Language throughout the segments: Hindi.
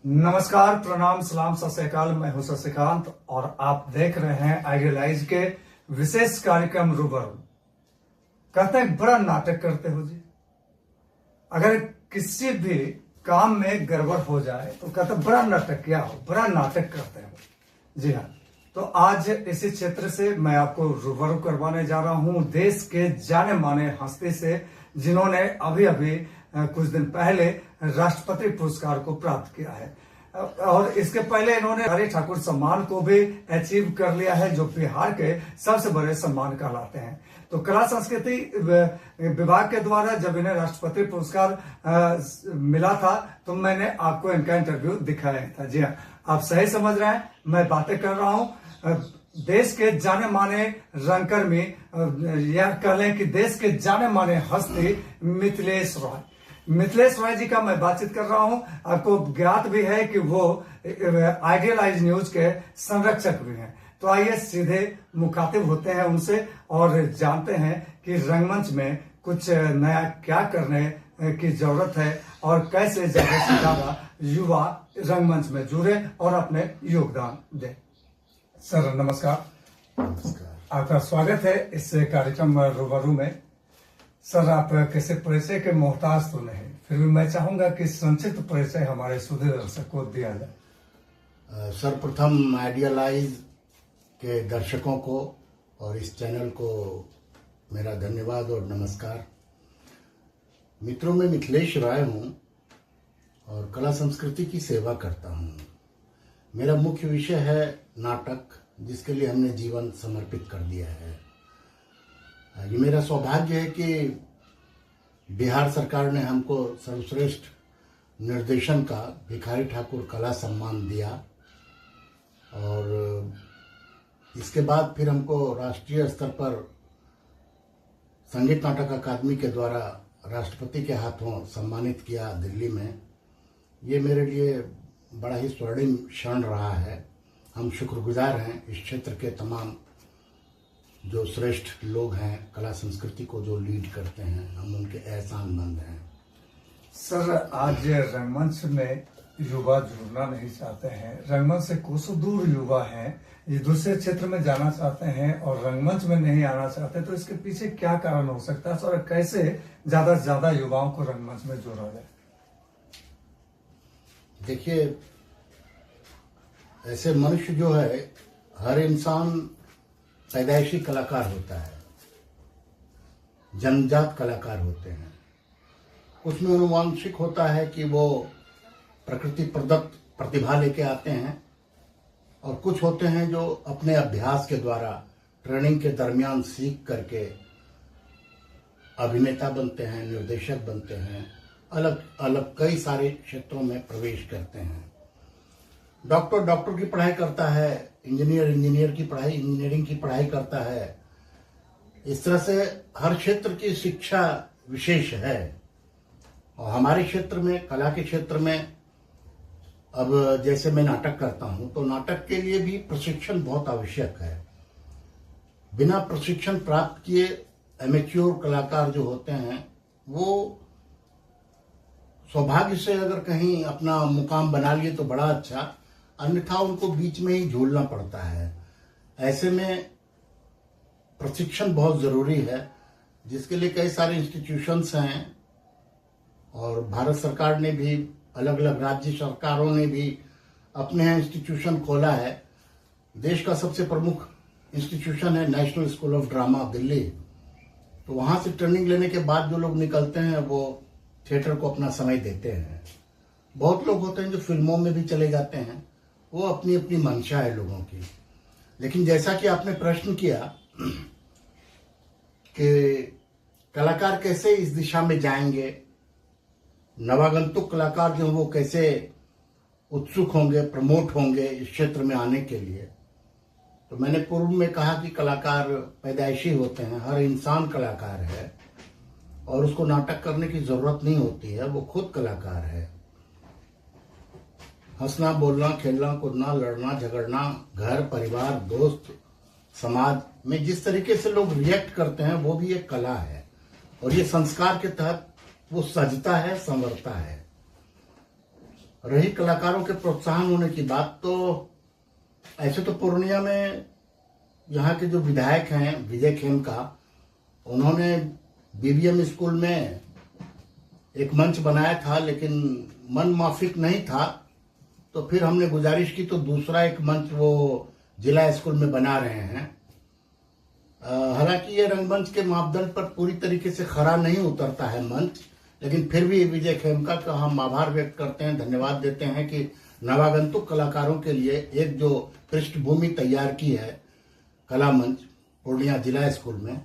नमस्कार, प्रणाम, सलाम, सत श्री अकाल। मैं हूं शशिकांत और आप देख रहे हैं आइडियलाइज के विशेष कार्यक्रम रूबरू। कहते हैं बड़ा नाटक करते हो जी। अगर किसी भी काम में गड़बड़ हो जाए तो कहते हैं बड़ा नाटक क्या हो, बड़ा नाटक करते हैं। जी हाँ, तो आज इसी क्षेत्र से मैं आपको रूबरू करवाने जा रहा हूं देश के जाने माने हस्ती से, जिन्होंने अभी अभी कुछ दिन पहले राष्ट्रपति पुरस्कार को प्राप्त किया है और इसके पहले इन्होंने हरि ठाकुर सम्मान को भी अचीव कर लिया है, जो बिहार के सबसे बड़े सम्मान कहलाते हैं। तो कला संस्कृति विभाग के द्वारा जब इन्हें राष्ट्रपति पुरस्कार मिला था तो मैंने आपको इनका इंटरव्यू दिखाया था। जी हाँ, आप सही समझ रहे हैं, मैं बातें कर रहा हूं देश के जाने माने रंगकर्मी, या कह लें कि देश के जाने माने हस्ती मिथिलेश रॉय। मिथिलेश रॉय जी का मैं बातचीत कर रहा हूं। आपको ज्ञात भी है कि वो आइडियलाइज न्यूज के संरक्षक भी हैं। तो आइए सीधे मुखातिब होते हैं उनसे और जानते हैं कि रंगमंच में कुछ नया क्या करने की जरूरत है और कैसे ज्यादा से ज्यादा युवा रंगमंच में जुड़े और अपने योगदान दें। सर नमस्कार। नमस्कार। आपका स्वागत है इस कार्यक्रम रूबरू में। सर, आप किसी परिचय के मोहताज तो नहीं, फिर भी मैं चाहूंगा कि संक्षिप्त परिचय हमारे सुधे दर्शक को दिया जाए। सर्वप्रथम आइडियलाइज के दर्शकों को और इस चैनल को मेरा धन्यवाद और नमस्कार। मित्रों, मैं मिथिलेश रॉय हूं और कला संस्कृति की सेवा करता हूं। मेरा मुख्य विषय है नाटक, जिसके लिए हमने जीवन समर्पित कर दिया है। ये मेरा सौभाग्य है कि बिहार सरकार ने हमको सर्वश्रेष्ठ निर्देशन का भिखारी ठाकुर कला सम्मान दिया और इसके बाद फिर हमको राष्ट्रीय स्तर पर संगीत नाटक अकादमी के द्वारा राष्ट्रपति के हाथों सम्मानित किया दिल्ली में। ये मेरे लिए बड़ा ही स्वर्णिम क्षण रहा है। हम शुक्रगुजार हैं इस क्षेत्र के तमाम जो श्रेष्ठ लोग हैं, कला संस्कृति को जो लीड करते हैं, हम उनके एहसानमंद हैं। सर, आज रंगमंच में युवा जुड़ना नहीं चाहते हैं, रंगमंच से कोसों दूर युवा हैं, ये दूसरे क्षेत्र में जाना चाहते हैं और रंगमंच में नहीं आना चाहते, तो इसके पीछे क्या कारण हो सकता है सर? कैसे ज्यादा से ज्यादा युवाओं को रंगमंच में जोड़ा जाए? देखिए, ऐसे मनुष्य जो है, हर इंसान पैदाइशी कलाकार होता है, जन्मजात कलाकार होते हैं। कुछ में अनुवांशिक होता है कि वो प्रकृति प्रदत्त प्रतिभा लेके आते हैं और कुछ होते हैं जो अपने अभ्यास के द्वारा ट्रेनिंग के दरमियान सीख करके अभिनेता बनते हैं, निर्देशक बनते हैं, अलग अलग कई सारे क्षेत्रों में प्रवेश करते हैं। डॉक्टर की पढ़ाई करता है, इंजीनियर की पढ़ाई, इंजीनियरिंग की पढ़ाई करता है। इस तरह से हर क्षेत्र की शिक्षा विशेष है और हमारे क्षेत्र में, कला के क्षेत्र में, अब जैसे मैं नाटक करता हूं तो नाटक के लिए भी प्रशिक्षण बहुत आवश्यक है। बिना प्रशिक्षण प्राप्त किए एमेच्योर कलाकार जो होते हैं वो सौभाग्य से अगर कहीं अपना मुकाम बना लिए तो बड़ा अच्छा, अन्यथा उनको बीच में ही झूलना पड़ता है। ऐसे में प्रशिक्षण बहुत जरूरी है, जिसके लिए कई सारे इंस्टीट्यूशंस हैं और भारत सरकार ने भी, अलग अलग राज्य सरकारों ने भी अपने यहाँ इंस्टीट्यूशन खोला है। देश का सबसे प्रमुख इंस्टीट्यूशन है national school of drama Delhi. तो वहां से ट्रेनिंग लेने के बाद जो लोग निकलते हैं वो थिएटर को अपना समय देते हैं। बहुत लोग होते हैं जो फिल्मों में भी चले जाते हैं, वो अपनी अपनी मंशा है लोगों की। लेकिन जैसा कि आपने प्रश्न किया कि कलाकार कैसे इस दिशा में जाएंगे, नवागंतुक कलाकार जो वो कैसे उत्सुक होंगे, प्रमोट होंगे इस क्षेत्र में आने के लिए, तो मैंने पूर्व में कहा कि कलाकार पैदाइशी होते हैं, हर इंसान कलाकार है और उसको नाटक करने की जरूरत नहीं होती है, वो खुद कलाकार है। हंसना, बोलना, खेलना, कूदना, लड़ना, झगड़ना, घर परिवार, दोस्त, समाज में जिस तरीके से लोग रिएक्ट करते हैं वो भी एक कला है और ये संस्कार के तहत वो सजता है, संवरता है। रही कलाकारों के प्रोत्साहन होने की बात, तो ऐसे तो पूर्णिया में यहाँ के जो विधायक हैं विजय खेमका, उन्होंने बीबीएम स्कूल में एक मंच बनाया था, लेकिन मन माफिक नहीं था, तो फिर हमने गुजारिश की तो दूसरा एक मंच वो जिला स्कूल में बना रहे हैं। हालांकि ये रंगमंच के मापदंड पर पूरी तरीके से खरा नहीं उतरता है मंच, लेकिन फिर भी विजय खेमका का हम आभार व्यक्त करते हैं, धन्यवाद देते हैं कि नवागंतुक कलाकारों के लिए एक जो पृष्ठभूमि तैयार की है कला मंच पूर्णिया जिला स्कूल में,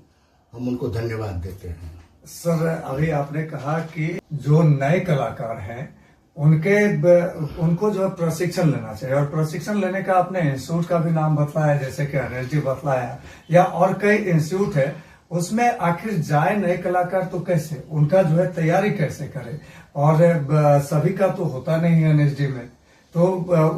हम उनको धन्यवाद देते हैं। सर, अभी आपने कहा कि जो नए कलाकार हैं उनको जो है प्रशिक्षण लेना चाहिए, और प्रशिक्षण लेने का आपने इंस्टीट्यूट का भी नाम बतलाया, जैसे कि एनर्जी बतलाया, या और कई इंस्टीट्यूट है। उसमें आखिर जाए नए कलाकार तो कैसे, उनका जो है तैयारी कैसे करे, और सभी का तो होता नहीं है एनर्जी में, तो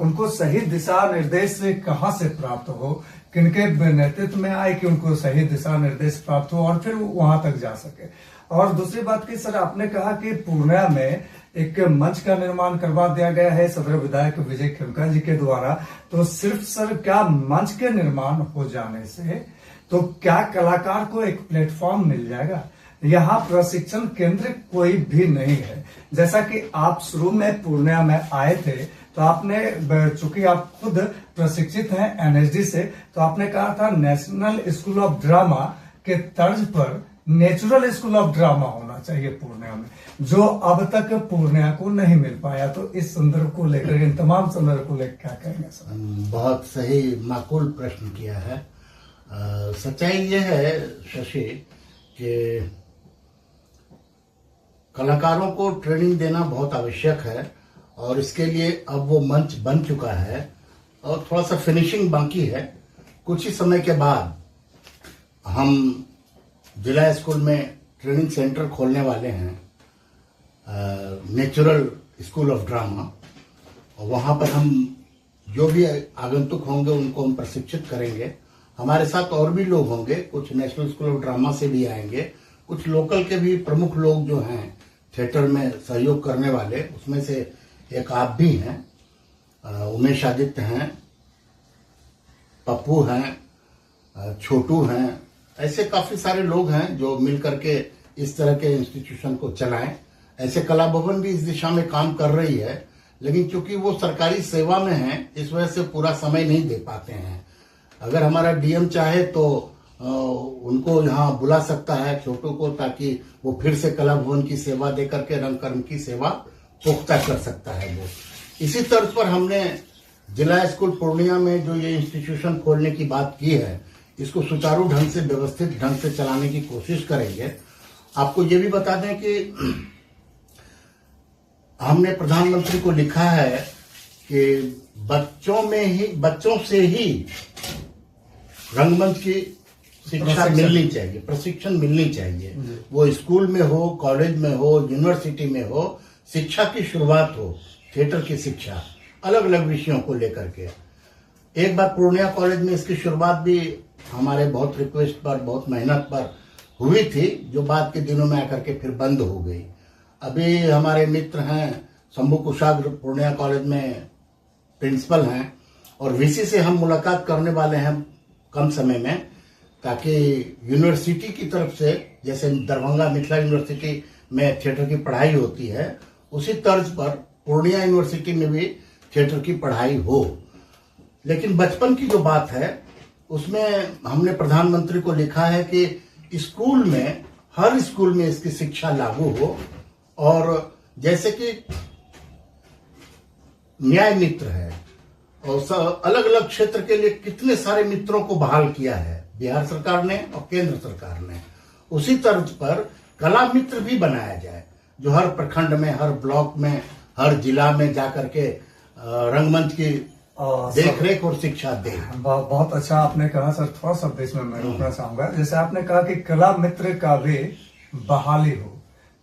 उनको सही दिशा निर्देश कहाँ से प्राप्त हो, किनके नेतृत्व में आए कि उनको सही दिशा निर्देश प्राप्त हो और फिर वहां तक जा सके। और दूसरी बात की सर, आपने कहा कि पूर्णिया में एक मंच का निर्माण करवा दिया गया है सदर विधायक विजय खेमका जी के द्वारा, तो सिर्फ सर क्या मंच के निर्माण हो जाने से तो क्या कलाकार को एक प्लेटफॉर्म मिल जाएगा? यहाँ प्रशिक्षण केंद्र कोई भी नहीं है। जैसा कि आप शुरू में पूर्णिया में आए थे, तो आपने, चूंकि आप खुद प्रशिक्षित हैं एनएसडी से, तो आपने कहा था नेशनल स्कूल ऑफ ड्रामा के तर्ज पर नेचुरल स्कूल ऑफ ड्रामा होना चाहिए पूर्णिया में, जो अब तक पूर्णिया को नहीं मिल पाया। तो इस संदर्भ को लेकर, इन तमाम संदर्भ को लेकर क्या कहेंगे सर? बहुत सही माकूल प्रश्न किया है। सच्चाई यह है शशि कि कलाकारों को ट्रेनिंग देना बहुत आवश्यक है, और इसके लिए अब वो मंच बन चुका है और थोड़ा सा फिनिशिंग बाकी है। कुछ ही समय के बाद हम जिला स्कूल में ट्रेनिंग सेंटर खोलने वाले हैं, नेचुरल स्कूल ऑफ ड्रामा, और वहाँ पर हम जो भी आगंतुक होंगे उनको हम प्रशिक्षित करेंगे। हमारे साथ और भी लोग होंगे, कुछ नेशनल स्कूल ऑफ ड्रामा से भी आएंगे, कुछ लोकल के भी प्रमुख लोग जो हैं थिएटर में सहयोग करने वाले, उसमें से एक आप भी हैं, उमेश आदित्य हैं, पप्पू हैं, छोटू हैं, ऐसे काफी सारे लोग हैं जो मिलकर के इस तरह के इंस्टीट्यूशन को चलाएं। ऐसे कला भवन भी इस दिशा में काम कर रही है, लेकिन चूंकि वो सरकारी सेवा में है, इस वजह से पूरा समय नहीं दे पाते हैं। अगर हमारा डीएम चाहे तो उनको यहाँ बुला सकता है, छोटू को, ताकि वो फिर से कला भवन की सेवा दे करके रंगकर्म की सेवा पुख्ता कर सकता है वो। इसी तर्ज पर हमने जिला स्कूल पूर्णिया में जो ये इंस्टीट्यूशन खोलने की बात की है, इसको सुचारू ढंग से, व्यवस्थित ढंग से चलाने की कोशिश करेंगे। आपको ये भी बता दें कि हमने प्रधानमंत्री को लिखा है कि बच्चों से ही रंगमंच की शिक्षा मिलनी चाहिए, प्रशिक्षण मिलनी चाहिए। वो स्कूल में हो, कॉलेज में हो, यूनिवर्सिटी में हो, शिक्षा की शुरुआत हो, थिएटर की शिक्षा, अलग अलग विषयों को लेकर के। एक बार पूर्णिया कॉलेज में इसकी शुरुआत भी हमारे बहुत रिक्वेस्ट पर, बहुत मेहनत पर हुई थी, जो बाद के दिनों में आकर के फिर बंद हो गई। अभी हमारे मित्र हैं शंभू कुशाग्र, पूर्णिया कॉलेज में प्रिंसिपल हैं, और वीसी से हम मुलाकात करने वाले हैं कम समय में, ताकि यूनिवर्सिटी की तरफ से, जैसे दरभंगा मिथिला यूनिवर्सिटी में थिएटर की पढ़ाई होती है, उसी तर्ज पर पूर्णिया यूनिवर्सिटी में भी थिएटर की पढ़ाई हो। लेकिन बचपन की जो बात है, उसमें हमने प्रधानमंत्री को लिखा है कि स्कूल में, हर स्कूल में इसकी शिक्षा लागू हो। और जैसे कि न्याय मित्र है, और अलग अलग क्षेत्र के लिए कितने सारे मित्रों को बहाल किया है बिहार सरकार ने और केंद्र सरकार ने, उसी तर्ज पर कला मित्र भी बनाया जाए, जो हर प्रखंड में, हर ब्लॉक में, हर जिला में जाकर के रंगमंच की देखरेख और शिक्षा दे। बहुत अच्छा आपने कहा सर। थोड़ा सा इसमें मैं रोकना चाहूंगा। जैसे आपने कहा कि कला मित्र का भी बहाली हो,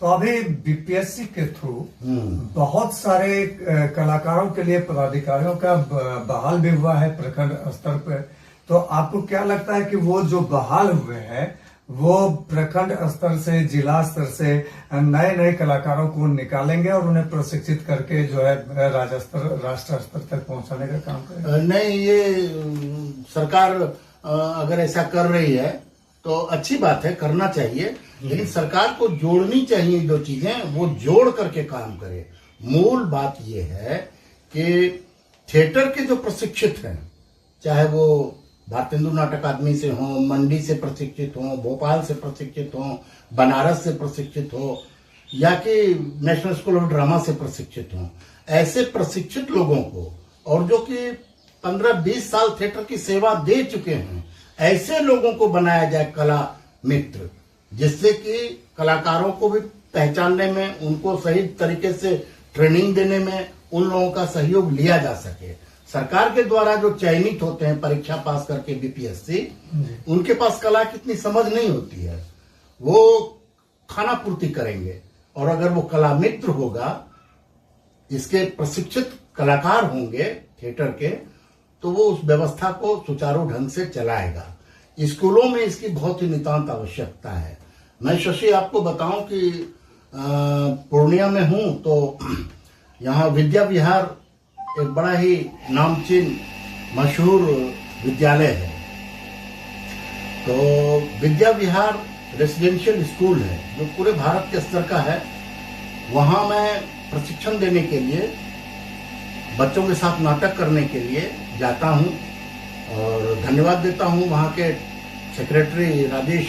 तो अभी बीपीएससी के थ्रू बहुत सारे कलाकारों के लिए पदाधिकारियों का बहाल भी हुआ है प्रखंड स्तर पर। तो आपको क्या लगता है कि वो जो बहाल हुए हैं वो प्रखंड स्तर से, जिला स्तर से नए नए कलाकारों को निकालेंगे और उन्हें प्रशिक्षित करके जो है राज्य स्तर, राष्ट्र स्तर तक पहुंचाने का काम करेंगे? नहीं, ये सरकार अगर ऐसा कर रही है तो अच्छी बात है, करना चाहिए, लेकिन सरकार को जोड़नी चाहिए जो चीजें, वो जोड़ करके काम करे। मूल बात ये है कि थिएटर के जो प्रशिक्षित हैं, चाहे वो भारतेंदु नाटक अकादमी से हो, मंडी से प्रशिक्षित हो, भोपाल से प्रशिक्षित हो, बनारस से प्रशिक्षित हो, या कि नेशनल स्कूल ऑफ ड्रामा से प्रशिक्षित हो, ऐसे प्रशिक्षित लोगों को, और जो कि 15-20 साल थिएटर की सेवा दे चुके हैं, ऐसे लोगों को बनाया जाए कला मित्र, जिससे कि कलाकारों को भी पहचानने में, उनको सही तरीके से ट्रेनिंग देने में उन लोगों का सहयोग लिया जा सके। सरकार के द्वारा जो चयनित होते हैं परीक्षा पास करके बीपीएससी, उनके पास कला की इतनी समझ नहीं होती है, वो खाना पूर्ति करेंगे। और अगर वो कला मित्र होगा, इसके प्रशिक्षित कलाकार होंगे थिएटर के, तो वो उस व्यवस्था को सुचारू ढंग से चलाएगा। स्कूलों में इसकी बहुत ही नितांत आवश्यकता है। मैं शशि आपको बताऊं कि पूर्णिया में हूं, तो यहाँ विद्या विहार एक बड़ा ही नामचीन मशहूर विद्यालय है। तो विद्या विहार रेसिडेंशियल स्कूल है जो पूरे भारत के स्तर का है। वहां मैं प्रशिक्षण देने के लिए, बच्चों के साथ नाटक करने के लिए जाता हूं, और धन्यवाद देता हूं वहां के सेक्रेटरी राजेश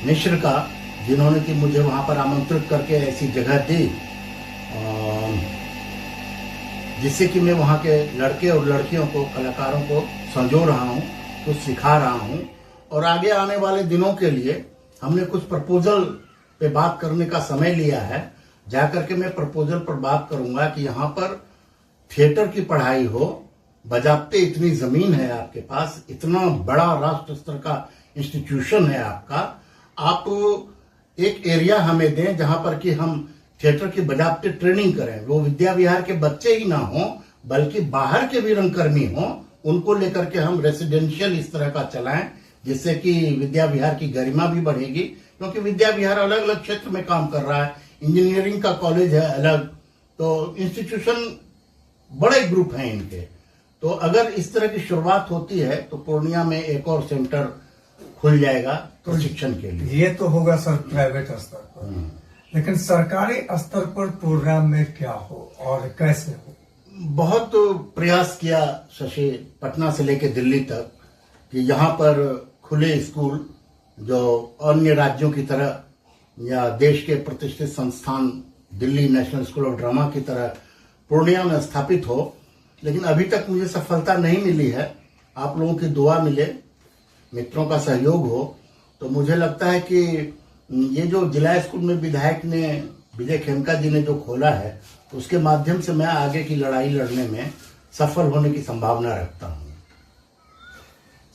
मिश्र का, जिन्होंने कि मुझे वहां पर आमंत्रित करके ऐसी जगह दी, जिससे कि मैं वहां के लड़के और लड़कियों को, कलाकारों को संजो रहा हूं, कुछ सिखा रहा हूं। और आगे आने वाले दिनों के लिए हमने कुछ प्रपोजल पे बात करने का समय लिया है। जाकर के मैं प्रपोजल पर बात करूंगा कि यहाँ पर थिएटर की पढ़ाई हो, बजाबते इतनी जमीन है आपके पास, इतना बड़ा राष्ट्र स्तर का इंस्टीट्यूशन है आपका, आप एक एरिया हमें दें जहां पर कि हम थिएटर की बजाबते ट्रेनिंग करें। वो विद्या विहार के बच्चे ही ना हो, बल्कि बाहर के भी रंगकर्मी हो, उनको लेकर के हम रेसिडेंशियल इस तरह का चलाएं, जिससे कि विद्या विहार की गरिमा भी बढ़ेगी। क्योंकि विद्या विहार अलग अलग क्षेत्र में काम कर रहा है, इंजीनियरिंग का कॉलेज है अलग, तो इंस्टीट्यूशन बड़े ग्रुप हैं इनके। तो अगर इस तरह की शुरुआत होती है तो पूर्णिया में एक और सेंटर खुल जाएगा प्रशिक्षण के लिए। ये तो होगा सर प्राइवेट स्तर पर, लेकिन सरकारी स्तर पर प्रोग्राम में क्या हो और कैसे हो? बहुत प्रयास किया शशि, पटना से लेकर दिल्ली तक, कि यहाँ पर खुले स्कूल जो अन्य राज्यों की तरह या देश के प्रतिष्ठित संस्थान Delhi national school of drama की तरह पूर्णिया में स्थापित हो, लेकिन अभी तक मुझे सफलता नहीं मिली है। आप लोगों की दुआ मिले, मित्रों का सहयोग हो, तो मुझे लगता है कि ये जो जिला स्कूल में विधायक ने, विजय खेमका जी ने जो खोला है, उसके माध्यम से मैं आगे की लड़ाई लड़ने में सफल होने की संभावना रखता हूँ।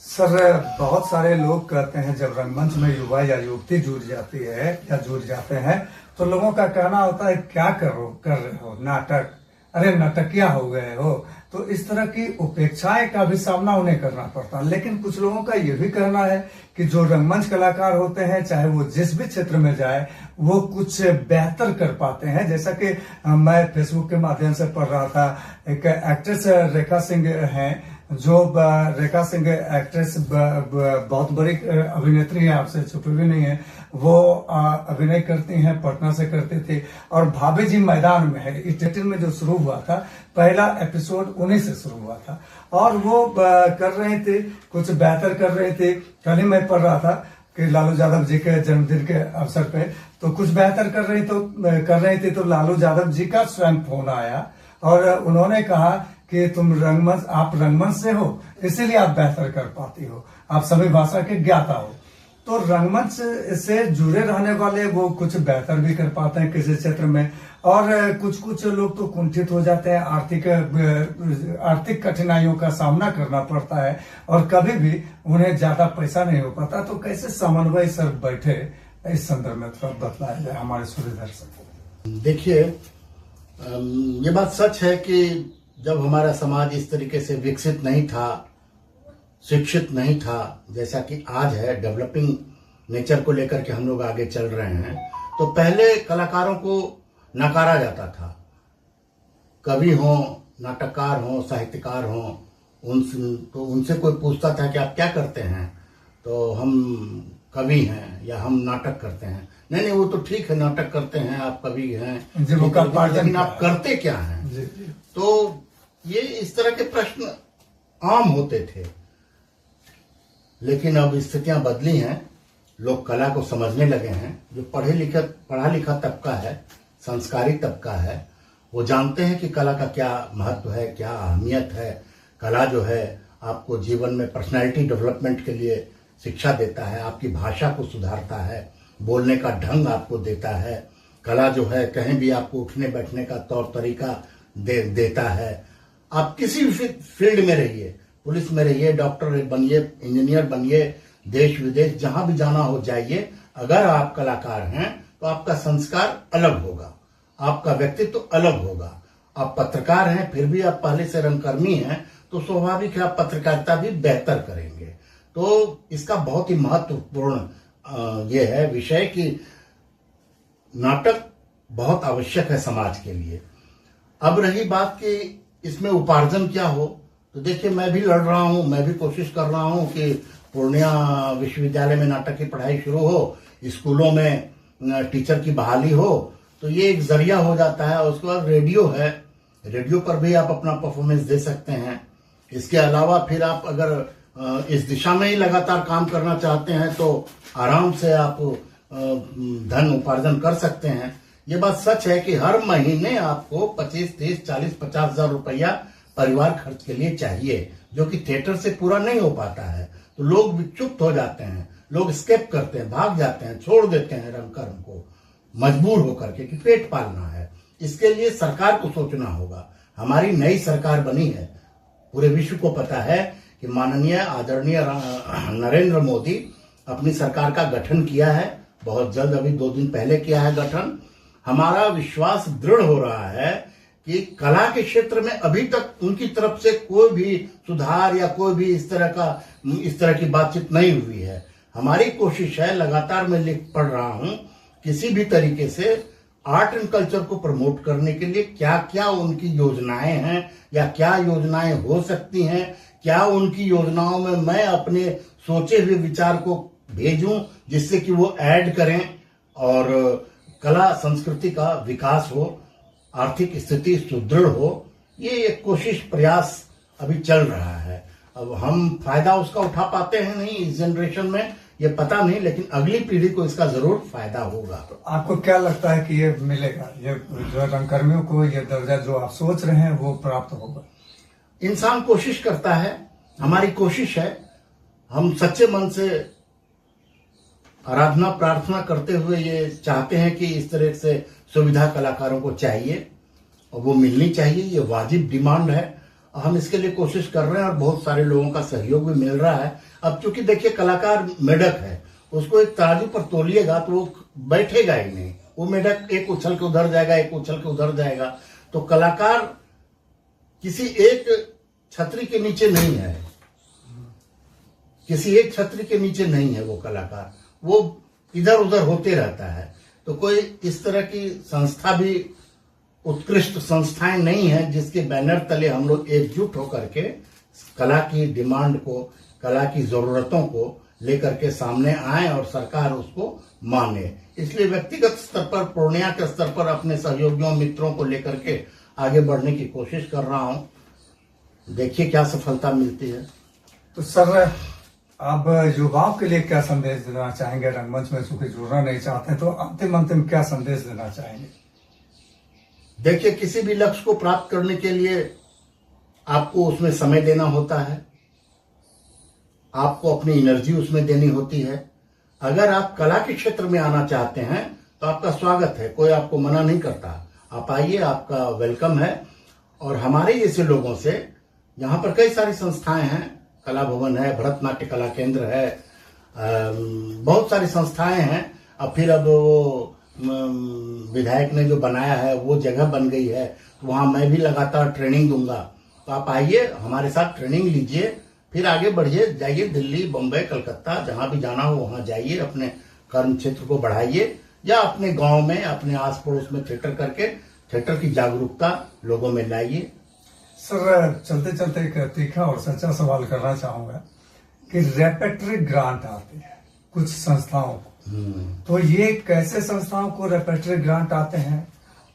सर, बहुत सारे लोग कहते हैं जब रंगमंच में युवा या युवती जुड़ जाती है या जुड़ जाते हैं, तो लोगों का कहना होता है क्या कर रहे हो नाटक, अरे नाटकिया हो गए हो। तो इस तरह की उपेक्षाएं का भी सामना उन्हें करना पड़ता है। लेकिन कुछ लोगों का यह भी कहना है कि जो रंगमंच कलाकार होते हैं, चाहे वो जिस भी क्षेत्र में जाए, वो कुछ बेहतर कर पाते हैं। जैसा कि मैं फेसबुक के माध्यम से पढ़ रहा था, एक एक्ट्रेस रेखा सिंह हैं, जो रेखा सिंह एक्ट्रेस बहुत बड़ी अभिनेत्री है, आपसे छुपी भी नहीं है। वो अभिनय करती हैं, पटना से करती थी, और भाभी जी मैदान में है। इस टाइटल में जो शुरू हुआ था, पहला एपिसोड उन्हीं से शुरू हुआ था, और वो कर रहे थे, कुछ बेहतर कर रहे थे। कल ही मैं पढ़ रहा था कि लालू यादव जी के जन्मदिन के अवसर पे तो कुछ बेहतर कर रहे थे, तो लालू यादव जी का स्वयं फोन आया और उन्होंने कहा कि आप रंगमंच से हो, इसीलिए आप बेहतर कर पाती हो, आप सभी भाषा के ज्ञाता हो। तो रंगमंच से जुड़े रहने वाले वो कुछ बेहतर भी कर पाते हैं किसी क्षेत्र में, और कुछ लोग तो कुंठित हो जाते हैं, आर्थिक कठिनाइयों का सामना करना पड़ता है, और कभी भी उन्हें ज्यादा पैसा नहीं हो पाता। तो कैसे समन्वय सर बैठे, इस संदर्भ में थोड़ा बतलाया जाए हमारे सूर्य दर्शक। देखिए, ये बात सच है कि जब हमारा समाज इस तरीके से विकसित नहीं था, शिक्षित नहीं था, जैसा कि आज है, डेवलपिंग नेचर को लेकर के हम लोग आगे चल रहे हैं। तो पहले कलाकारों को नकारा जाता था, कवि हो, नाटककार हो, साहित्यकार हो, उनसे कोई पूछता था कि आप क्या करते हैं, तो हम कवि हैं या हम नाटक करते हैं। नहीं, वो तो ठीक है, नाटक करते हैं, आप कवि हैं, लेकिन आप करते क्या हैं? तो ये इस तरह के प्रश्न आम होते थे। लेकिन अब स्थितियां बदली हैं, लोग कला को समझने लगे हैं। जो पढ़ा लिखा तबका है, संस्कारी तबका है, वो जानते हैं कि कला का क्या महत्व है, क्या अहमियत है। कला जो है आपको जीवन में पर्सनैलिटी डेवलपमेंट के लिए शिक्षा देता है, आपकी भाषा को सुधारता है, बोलने का ढंग आपको देता है। कला जो है कहीं भी आपको उठने बैठने का तौर तरीका देता है। आप किसी भी फील्ड में रहिए, पुलिस में रहिए, डॉक्टर बनिए, इंजीनियर बनिए, देश विदेश जहां भी जाना हो जाइए, अगर आप कलाकार हैं तो आपका संस्कार अलग होगा, आपका व्यक्तित्व अलग होगा। आप पत्रकार हैं, फिर भी आप पहले से रंगकर्मी हैं, तो स्वाभाविक है आप पत्रकारिता भी बेहतर करेंगे। तो इसका बहुत ही महत्वपूर्ण ये है विषय कि नाटक बहुत आवश्यक है समाज के लिए। अब रही बात कि इसमें उपार्जन क्या हो, तो देखिए मैं भी लड़ रहा हूं, मैं भी कोशिश कर रहा हूं कि पूर्णिया विश्वविद्यालय में नाटक की पढ़ाई शुरू हो, स्कूलों में टीचर की बहाली हो, तो ये एक जरिया हो जाता है। उसके बाद रेडियो है, रेडियो पर भी आप अपना परफॉर्मेंस दे सकते हैं। इसके अलावा फिर आप अगर इस दिशा में ही लगातार काम करना चाहते हैं तो आराम से आप धन उपार्जन कर सकते हैं। ये बात सच है कि हर महीने आपको 25, 30, 40, 50 हजार रुपया परिवार खर्च के लिए चाहिए, जो कि थिएटर से पूरा नहीं हो पाता है। तो लोग विक्षुब्ध हो जाते हैं, लोग स्केप करते हैं, भाग जाते हैं, छोड़ देते हैं रंगकर्म को, मजबूर होकर के कि पेट पालना है। इसके लिए सरकार को सोचना होगा। हमारी नई सरकार बनी है, पूरे विश्व को पता है कि माननीय आदरणीय नरेंद्र मोदी अपनी सरकार का गठन किया है, बहुत जल्द, अभी 2 दिन पहले किया है गठन। हमारा विश्वास दृढ़ हो रहा है कि कला के क्षेत्र में अभी तक उनकी तरफ से कोई भी सुधार या कोई भी इस तरह की बातचीत नहीं हुई है। हमारी कोशिश है, लगातार मैं लिख पढ़ रहा हूं, किसी भी तरीके से आर्ट एंड कल्चर को प्रमोट करने के लिए क्या क्या उनकी योजनाएं हैं या क्या योजनाएं हो सकती हैं, क्या उनकी योजनाओं में मैं अपने सोचे हुए विचार को भेजूं जिससे कि वो ऐड करें और कला संस्कृति का विकास हो, आर्थिक स्थिति सुदृढ़ हो। ये एक कोशिश प्रयास अभी चल रहा है। अब हम फायदा उसका उठा पाते हैं नहीं इस जनरेशन में, ये पता नहीं, लेकिन अगली पीढ़ी को इसका जरूर फायदा होगा। तो आपको क्या लगता है कि ये मिलेगा, ये जो रंगकर्मियों को ये दर्जा जो आप सोच रहे हैं वो प्राप्त होगा? इंसान कोशिश करता है, हमारी कोशिश है, हम सच्चे मन से आराधना प्रार्थना करते हुए ये चाहते हैं कि इस तरह से सुविधा कलाकारों को चाहिए और वो मिलनी चाहिए, ये वाजिब डिमांड है। हम इसके लिए कोशिश कर रहे हैं और बहुत सारे लोगों का सहयोग भी मिल रहा है। अब चूंकि देखिए कलाकार मेढक है, उसको एक तराजू पर तोलिएगा तो वो बैठेगा ही नहीं, वो मेढक एक उछल के उधर जाएगा, एक उछल के उधर जाएगा। तो कलाकार किसी एक छतरी के नीचे नहीं है, किसी एक छतरी के नीचे नहीं है वो कलाकार, वो इधर उधर होते रहता है। तो कोई इस तरह की संस्था भी, उत्कृष्ट संस्थाएं नहीं है जिसके बैनर तले हम लोग एकजुट होकर के कला की डिमांड को, कला की जरूरतों को लेकर के सामने आए और सरकार उसको माने। इसलिए व्यक्तिगत स्तर पर, पूर्णिया के स्तर पर अपने सहयोगियों मित्रों को लेकर के आगे बढ़ने की कोशिश कर रहा हूं। देखिए क्या सफलता मिलती है। तो सर, आप युवाओं के लिए क्या संदेश देना चाहेंगे? रंगमंच में चूंकि जुड़ना नहीं चाहते तो अंतिम क्या संदेश देना चाहेंगे? देखिए, किसी भी लक्ष्य को प्राप्त करने के लिए आपको उसमें समय देना होता है, आपको अपनी एनर्जी उसमें देनी होती है। अगर आप कला के क्षेत्र में आना चाहते हैं तो आपका स्वागत है, कोई आपको मना नहीं करता, आप आइए, आपका वेलकम है। और हमारे जैसे लोगों से यहाँ पर कई सारी संस्थाएं हैं, कला भवन है, भरतनाट्य कला केंद्र है, बहुत सारी संस्थाएं हैं। अब फिर अब वो विधायक ने जो बनाया है वो जगह बन गई है, तो वहां मैं भी लगातार ट्रेनिंग दूंगा। तो आप आइए, हमारे साथ ट्रेनिंग लीजिए, फिर आगे बढ़िए, जाइए दिल्ली, बम्बई, कलकत्ता, जहां भी जाना हो वहां जाइए, अपने कर्म क्षेत्र को बढ़ाइए, या अपने गांव में, अपने आस पड़ोस में थिएटर करके थिएटर की जागरूकता लोगों में लाइए। सर, चलते चलते एक तीखा और सच्चा सवाल करना चाहूंगा कि रेपेटरी ग्रांट आती है कुछ संस्थाओं को, तो ये कैसे संस्थाओं को रेपेटरी ग्रांट आते हैं,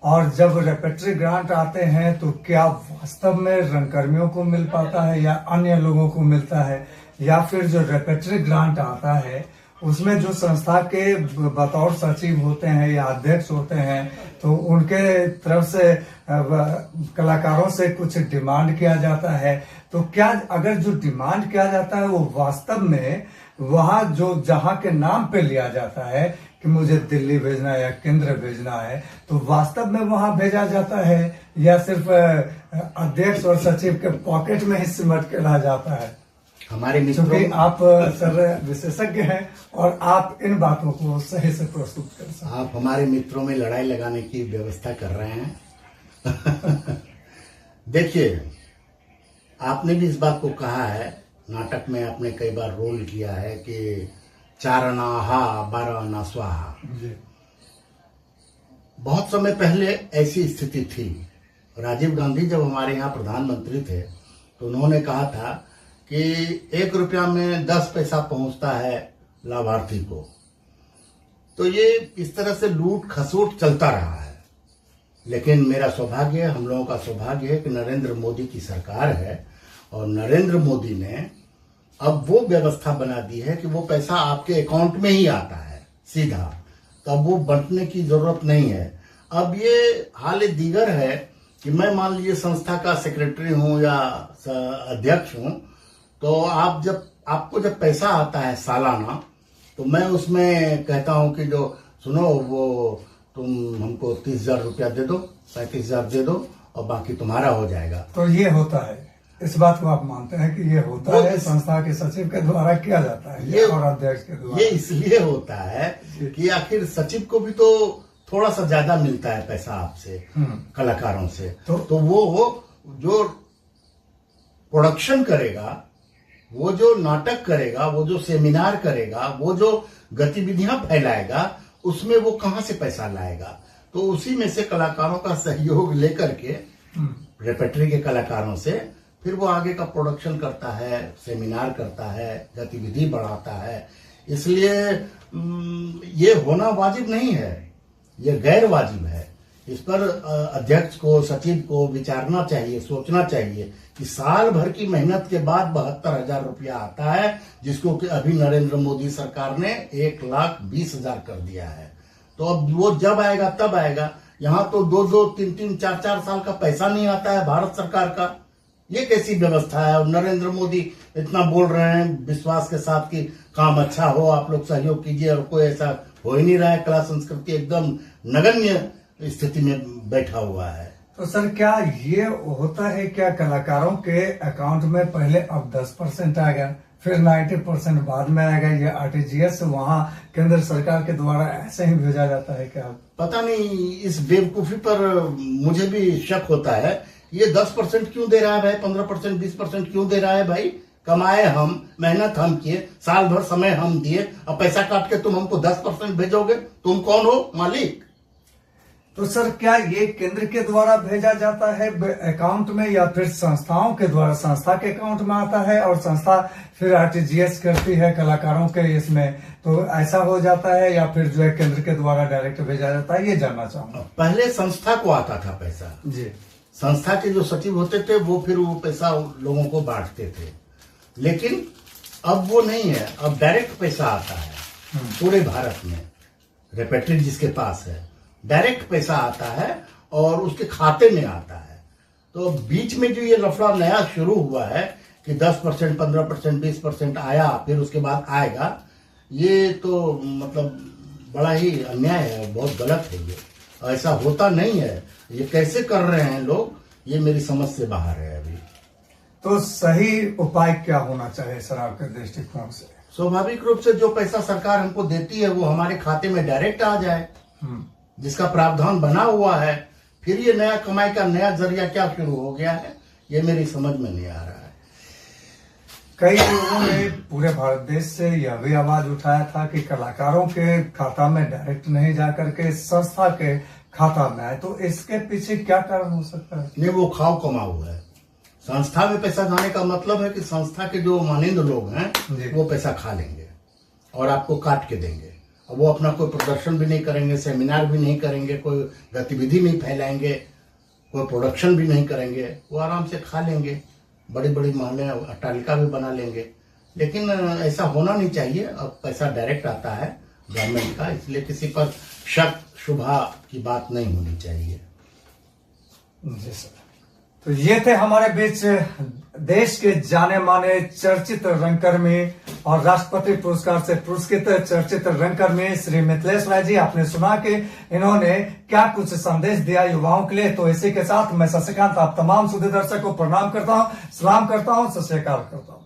और जब रेपेटरी ग्रांट आते हैं तो क्या वास्तव में रंगकर्मियों को मिल पाता है या अन्य लोगों को मिलता है, या फिर जो रेपेटरी ग्रांट आता है उसमें जो संस्था के बतौर सचिव होते हैं या अध्यक्ष होते हैं तो उनके तरफ से कलाकारों से कुछ डिमांड किया जाता है, तो क्या अगर जो डिमांड किया जाता है वो वास्तव में वहां जो जहां के नाम पे लिया जाता है कि मुझे दिल्ली भेजना है या केंद्र भेजना है, तो वास्तव में वहां भेजा जाता है या सिर्फ अध्यक्ष और सचिव के पॉकेट में ही सिमट के रह जाता है? हमारे मित्रों, क्योंकि आप सर विशेषज्ञ हैं और आप इन बातों को सही से प्रस्तुत कर सकते हैं। आप हमारे मित्रों में लड़ाई लगाने की व्यवस्था कर रहे हैं। देखिए, आपने भी इस बात को कहा है, नाटक में आपने कई बार रोल किया है कि 4 आना हा 12 आना स्वाहा। बहुत समय पहले ऐसी स्थिति थी। राजीव गांधी जब हमारे यहाँ प्रधानमंत्री थे तो उन्होंने कहा था कि 1 रुपया में 10 पैसा पहुंचता है लाभार्थी को। तो ये इस तरह से लूट खसोट चलता रहा है। लेकिन मेरा सौभाग्य, हम लोगों का सौभाग्य है कि नरेंद्र मोदी की सरकार है और नरेंद्र मोदी ने अब वो व्यवस्था बना दी है कि वो पैसा आपके अकाउंट में ही आता है सीधा, तो अब वो बंटने की जरूरत नहीं है। अब ये हाल दीगर है कि मैं मान लीजिए संस्था का सेक्रेटरी हूं या अध्यक्ष हूं, तो आपको जब पैसा आता है सालाना, तो मैं उसमें कहता हूं कि जो सुनो, वो तुम हमको 30,000 रुपया दे दो, 35,000 दे दो और बाकी तुम्हारा हो जाएगा। तो ये होता है, इस बात को आप मानते हैं कि ये होता है, संस्था के सचिव के द्वारा किया जाता है ये, और अध्यक्ष के द्वारा? ये इसलिए होता है कि आखिर सचिव को भी तो थोड़ा सा ज्यादा मिलता है पैसा आपसे, कलाकारों से, तो वो जो प्रोडक्शन करेगा, वो जो नाटक करेगा, वो जो सेमिनार करेगा, वो जो गतिविधियां फैलाएगा, उसमें वो कहां से पैसा लाएगा? तो उसी में से कलाकारों का सहयोग लेकर के, रेपेटरी के कलाकारों से, फिर वो आगे का प्रोडक्शन करता है, सेमिनार करता है, गतिविधि बढ़ाता है। इसलिए ये होना वाजिब नहीं है, ये गैर वाजिब है। इस पर अध्यक्ष को, सचिव को विचारना चाहिए, सोचना चाहिए कि साल भर की मेहनत के बाद 72,000 रुपया आता है, जिसको कि अभी नरेंद्र मोदी सरकार ने 1,20,000 कर दिया है। तो अब वो जब आएगा तब आएगा। यहाँ तो 2-2, 3-3, 4-4 साल का पैसा नहीं आता है भारत सरकार का। ये कैसी व्यवस्था है? और नरेंद्र मोदी इतना बोल रहे हैं विश्वास के साथ कि काम अच्छा हो, आप लोग सहयोग कीजिए, और कोई ऐसा हो ही नहीं रहा है। कला संस्कृति एकदम नगण्य स्थिति में बैठा हुआ है। तो सर, क्या ये होता है क्या कलाकारों के अकाउंट में पहले अब 10% आ गया, फिर 90% बाद में आएगा? ये आरटीजीएस वहाँ केंद्र सरकार के द्वारा ऐसे ही भेजा जाता है क्या? पता नहीं, इस बेवकूफी पर मुझे भी शक होता है। ये 10% क्यों दे रहा है भाई? 15%, 20% क्यों दे रहा है भाई? कमाए हम, मेहनत हम किए, साल भर समय हम दिए, अब पैसा काट के तुम हमको 10% भेजोगे? तुम कौन हो, मालिक? तो सर, क्या ये केंद्र के द्वारा भेजा जाता है अकाउंट में, या फिर संस्थाओं के द्वारा, संस्था के अकाउंट में आता है और संस्था फिर आरटीजीएस करती है कलाकारों के इसमें? तो ऐसा हो जाता है या फिर जो है केंद्र के द्वारा डायरेक्ट भेजा जाता है? ये जानना चाहूंगा। पहले संस्था को आता था पैसा जी, संस्था के जो सचिव होते थे वो फिर वो पैसा लोगों को बांटते थे। लेकिन अब वो नहीं है, अब डायरेक्ट पैसा आता है पूरे भारत में। रेपेटरी जिसके पास है, डायरेक्ट पैसा आता है और उसके खाते में आता है। तो बीच में जो ये लफड़ा नया शुरू हुआ है कि 10%, 15%, 20% आया, फिर उसके बाद आएगा, ये तो मतलब बड़ा ही अन्याय है, बहुत गलत है। ये ऐसा होता नहीं है। ये कैसे कर रहे हैं लोग, ये मेरी समझ से बाहर है अभी। तो सही उपाय क्या होना चाहिए सर आपके दृष्टिकोण से? स्वाभाविक रूप से जो पैसा सरकार हमको देती है वो हमारे खाते में डायरेक्ट आ जाए, जिसका प्रावधान बना हुआ है। फिर ये नया कमाई का नया जरिया क्या शुरू हो गया है, ये मेरी समझ में नहीं आ रहा है। कई लोगों ने पूरे भारत देश से यह भी आवाज उठाया था कि कलाकारों के खाता में डायरेक्ट नहीं जाकर के संस्था के खाता में आए, तो इसके पीछे क्या कारण हो सकता है? नहीं, वो खाओ कमाओ है। संस्था में पैसा जाने का मतलब है कि संस्था के जो मानिंद लोग हैं वो पैसा खा लेंगे और आपको काट के देंगे। और वो अपना कोई प्रदर्शन भी नहीं करेंगे, सेमिनार भी नहीं करेंगे, कोई गतिविधि नहीं फैलाएंगे, कोई प्रोडक्शन भी नहीं करेंगे, वो आराम से खा लेंगे, बड़ी बड़ी महलें अट्टालिका भी बना लेंगे। लेकिन ऐसा होना नहीं चाहिए। अब पैसा डायरेक्ट आता है गवर्नमेंट का, इसलिए किसी पर शक शुभा की बात नहीं होनी चाहिए। जी सर। तो ये थे हमारे बीच देश के जाने माने चर्चित रंगकर्मी और राष्ट्रपति पुरस्कार से पुरस्कृत चर्चित रंगकर्मी श्री मिथिलेश राय जी। आपने सुना कि इन्होंने क्या कुछ संदेश दिया युवाओं के लिए। तो इसी के साथ मैं शशिकांत आप तमाम सुधी दर्शकों को प्रणाम करता हूं, सलाम करता हूं, सत श्री अकाल करता हूं।